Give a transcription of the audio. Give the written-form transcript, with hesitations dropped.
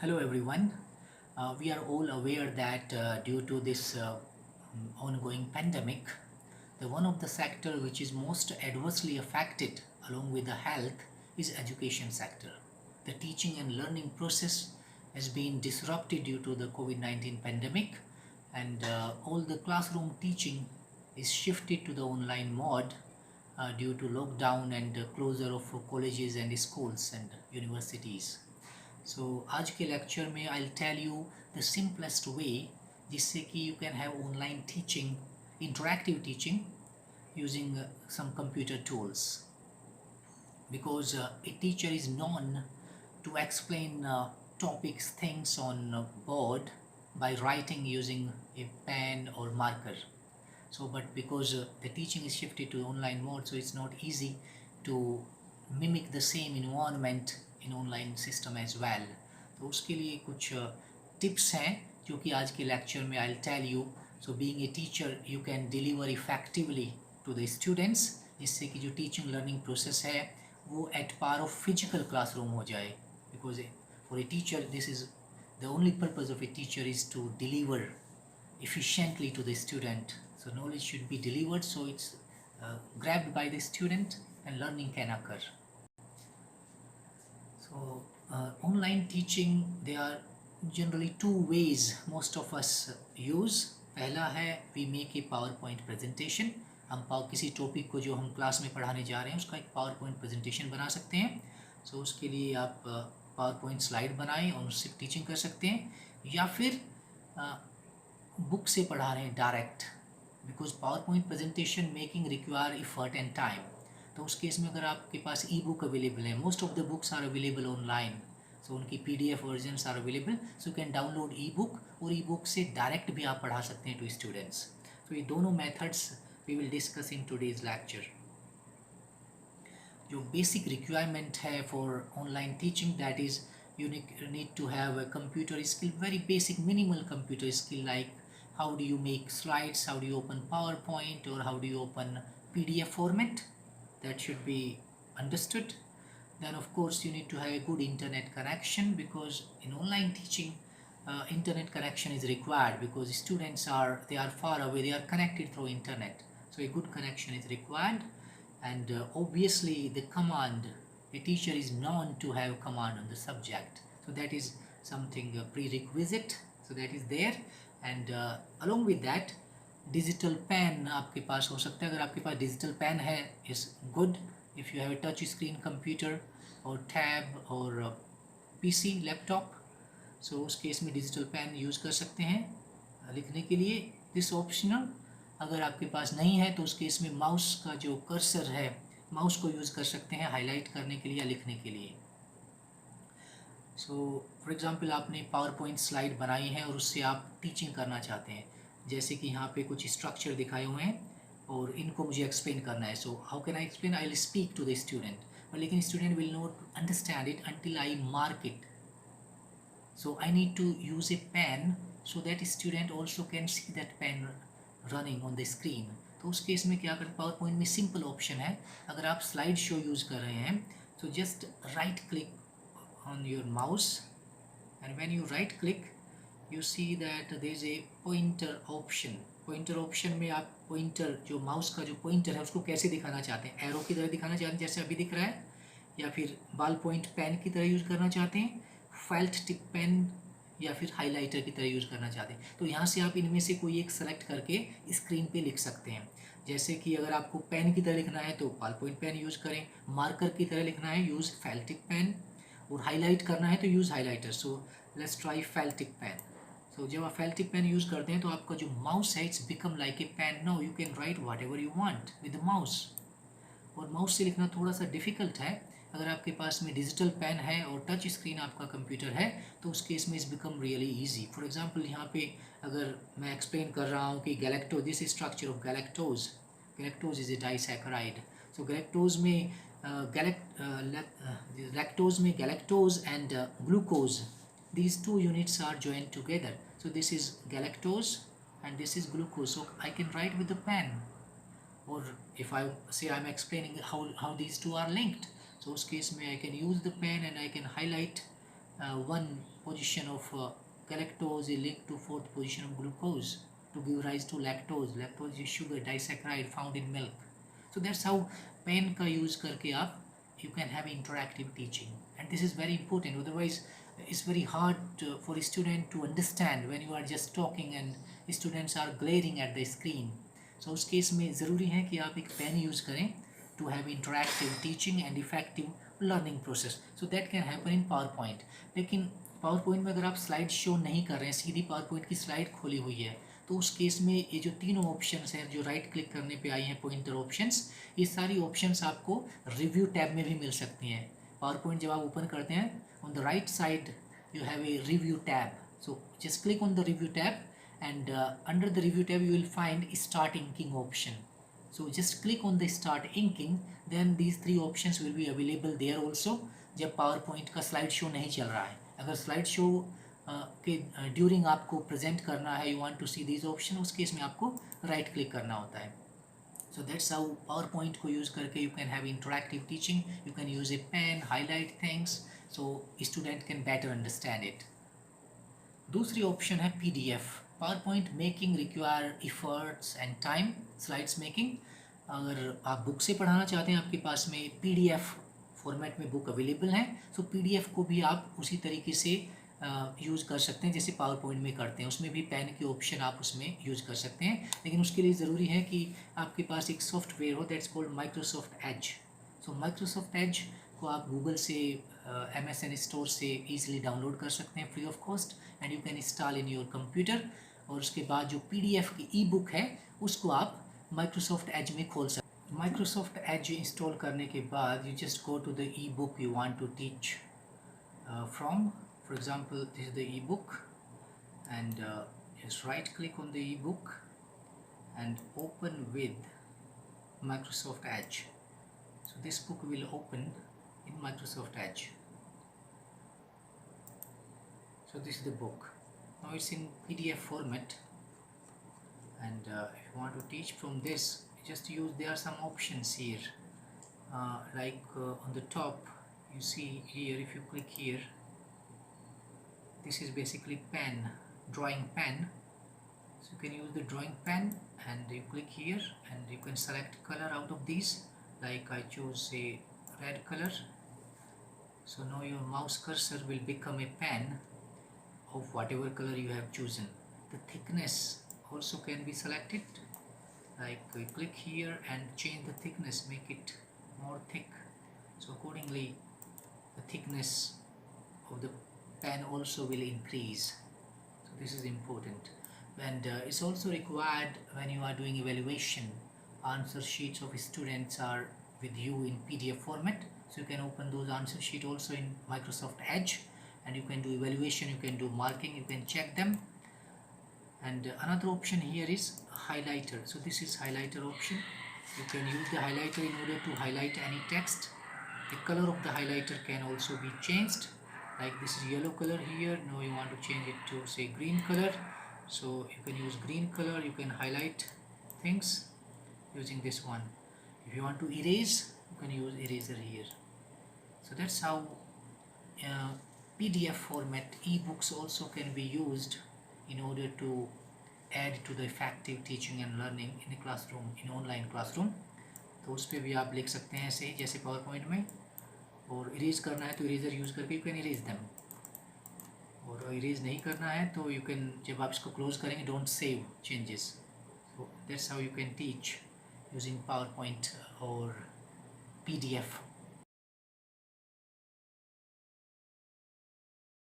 Hello everyone. We are all aware that due to this ongoing pandemic, the one of the sector which is most adversely affected along with the health is education sector. The teaching and learning process has been disrupted due to the COVID-19 pandemic, and all the classroom teaching is shifted to the online mode due to lockdown and closure of colleges and schools and universities. सो आज के lecture में I tell you the simplest way जिससे कि you can have online teaching interactive teaching using some computer tools because a teacher is known to explain topics things on board by writing using a pen or marker. So but because the teaching is shifted to online mode, so it's not easy to mimic the same environment in online system as well. तो उसके लिए कुछ tips हैं जो कि आज के lecture में I tell you. So being a teacher you can deliver effectively to the students जिससे कि जो टीचिंग लर्निंग प्रोसेस है वो at par of physical classroom हो जाए. Because for a teacher this is the only purpose of a teacher is to deliver efficiently to the student. So knowledge should be delivered so it's grabbed by the student and learning can occur. So online teaching, there are generally two ways most of us use. पहला है we make a PowerPoint presentation. हम किसी topic को जो हम class में पढ़ाने जा रहे हैं उसका एक PowerPoint presentation बना सकते हैं. सो उसके लिए आप PowerPoint स्लाइड बनाएं और उससे टीचिंग कर सकते हैं, या फिर बुक से पढ़ा रहे हैं direct, because PowerPoint presentation making require effort and time. तो उस केस में अगर आपके पास ई बुक अवेलेबल है, most of the books are available online, so उनकी PDF versions are available, so you can download ebook और ई book से डायरेक्ट भी आप पढ़ा सकते हैं टू स्टूडेंट्स. तो ये दोनों methods we will discuss in today's lecture. जो बेसिक रिक्वायरमेंट है for online teaching that is you need to have a computer skill, very basic minimal computer skill, like how do you make slides, how do you open PowerPoint, or how do you open PDF format. That should be understood. Then of course you need to have a good internet connection, because in online teaching internet connection is required because students they are far away, they are connected through internet, so a good connection is required. And obviously the command, a teacher is known to have command on the subject, so that is something prerequisite, so that is there. And along with that digital pen आपके पास हो सकता है. अगर आपके पास digital pen है is good. If you have a touch screen computer और टैब और PC लैपटॉप, सो उस केस में डिजिटल पेन यूज़ कर सकते हैं लिखने के लिए. This optional. अगर आपके पास नहीं है तो उस केस में माउस का जो कर्सर है, माउस को यूज़ कर सकते हैं हाईलाइट करने के लिए या लिखने के लिए. सो फॉर एग्ज़ाम्पल आपने PowerPoint स्लाइड बनाई है और उससे आप टीचिंग करना चाहते हैं, जैसे कि यहाँ पे कुछ स्ट्रक्चर दिखाए हुए हैं और इनको मुझे एक्सप्लेन करना है. So how can I explain? I will speak to the student, लेकिन student will not understand it until I mark it. So I need to use a pen so that student also can see that pen running on the screen. तो उस case में क्या करें, PowerPoint में simple option है. अगर आप slide show use कर रहे हैं तो just right click on your mouse, and when you right click you see that there is a pointer option. pointer option में आप pointer, जो माउस का जो pointer है उसको कैसे दिखाना चाहते हैं, एरो की तरह दिखाना चाहते हैं जैसे अभी दिख रहा है, या फिर बॉल पॉइंट पेन की तरह यूज़ करना चाहते हैं, फेल्ट टिप पेन, या फिर हाइलाइटर की तरह यूज़ करना चाहते हैं. तो यहाँ से आप इनमें से कोई एक सेलेक्ट करके स्क्रीन पे लिख सकते हैं. जैसे कि अगर आपको पेन की तरह लिखना है तो बॉल पॉइंट पेन यूज़ करें, मार्कर की तरह लिखना है यूज़ फेल्ट टिप पेन, और हाईलाइट करना है तो use highlighter. So let's try felt tip pen. So जब आप फेल्ट टिप पेन यूज़ करते हैं तो आपका जो माउस है it's become like a pen. Now you can write whatever you want with the mouse. और माउस से लिखना थोड़ा सा डिफ़िकल्ट है. अगर आपके पास में डिजिटल पेन है और टच स्क्रीन आपका कंप्यूटर है तो उस केस में it's become really easy. For example यहाँ पे अगर मैं एक्सप्लेन कर रहा हूँ कि galacto, this structure of galactose. Galactose is a disaccharide. So galactose में lactose में galactose and glucose, these two units are joined together, so this is galactose and this is glucose. So I can write with the pen, or if I say I'm explaining how these two are linked, so उस case में I can use the pen and I can highlight one position of galactose is linked to fourth position of glucose to give rise to lactose. Lactose is sugar disaccharide found in milk. So that's how pen का use करके आप you can have interactive teaching, and this is very important. Otherwise it's very hard for a student to understand when you are just talking and students are glaring at the screen. So उस case में ज़रूरी है कि आप एक pen use करें to have interactive teaching and effective learning process. So that can happen in PowerPoint. लेकिन PowerPoint में अगर आप स्लाइड शो नहीं कर रहे हैं, सीधी PowerPoint की स्लाइड खोली हुई है, तो उस केस में ये जो तीनों ऑप्शंस हैं जो राइट क्लिक करने पे आई हैं पॉइंटर ऑप्शंस, ये सारी ऑप्शंस आपको रिव्यू टैब में भी मिल सकती हैं. PowerPoint जब आप ओपन करते हैं, on the right side you have a review tab. So just click on the review tab, and under the review tab you will find start inking option. So just click on the start inking, then these three options will be available there also जब PowerPoint का slide show नहीं चल रहा है. अगर slide show के during आपको present करना है, you want to see these options, उस केस में आपको right click करना होता है. So that's how PowerPoint को use करके you can have interactive teaching. You can use a pen, highlight things, so student can better understand it. दूसरी option है PDF. PowerPoint making require efforts and time. Slides making, अगर आप book से पढ़ाना चाहते हैं, आपके पास में PDF फॉर्मेट में बुक अवेलेबल है, so PDF को भी आप उसी तरीके से यूज़ कर सकते हैं जैसे PowerPoint में करते हैं. उसमें भी पेन की ऑप्शन आप उसमें यूज़ कर सकते हैं, लेकिन उसके लिए ज़रूरी है कि आपके पास एक सॉफ्टवेयर हो, that's called Microsoft Edge. So Microsoft Edge को आप गूगल से MSN स्टोर से ईजिली डाउनलोड कर सकते हैं free of cost, and you can install in your computer. और उसके बाद जो PDF की ई बुक है उसको आप माइक्रोसॉफ्ट एज में खोल सकते हैं. माइक्रोसॉफ्ट एज इंस्टॉल करने के बाद you just go to the e book you want to teach from. For example, this is the ebook, and just right click on the ebook and open with Microsoft Edge. So this book will open in Microsoft Edge. So this is the book. Now it's in PDF format, and if you want to teach from this, just use, there are some options here, on the top you see here, if you click here, this is basically pen, drawing pen. So you can use the drawing pen, and you click here and you can select color out of these. Like I choose a red color. So now your mouse cursor will become a pen of whatever color you have chosen. The thickness also can be selected. Like you click here and change the thickness, make it more thick. So accordingly the thickness of the pen also will increase. So this is important, and it's also required when you are doing evaluation. Answer sheets of students are with you in PDF format, so you can open those answer sheet also in Microsoft Edge, and you can do evaluation, you can do marking, you can check them. And another option here is highlighter. So this is highlighter option. You can use the highlighter in order to highlight any text. The color of the highlighter can also be changed. Like this is yellow color here, now you want to change it to say green color, so you can use green color. You can highlight things using this one. If you want to erase, you can use eraser here. So that's how PDF format ebooks also can be used in order to add to the effective teaching and learning in a classroom, in online classroom. तो उस पर भी आप लिख सकते हैं ऐसे जैसे PowerPoint में. और इरेज करना है तो इरेजर यूज़ करके यू कैन इरेज देम, और इरेज नहीं करना है तो यू कैन, जब आप इसको क्लोज करेंगे, don't save changes. So that's how you can teach using PowerPoint और PDF.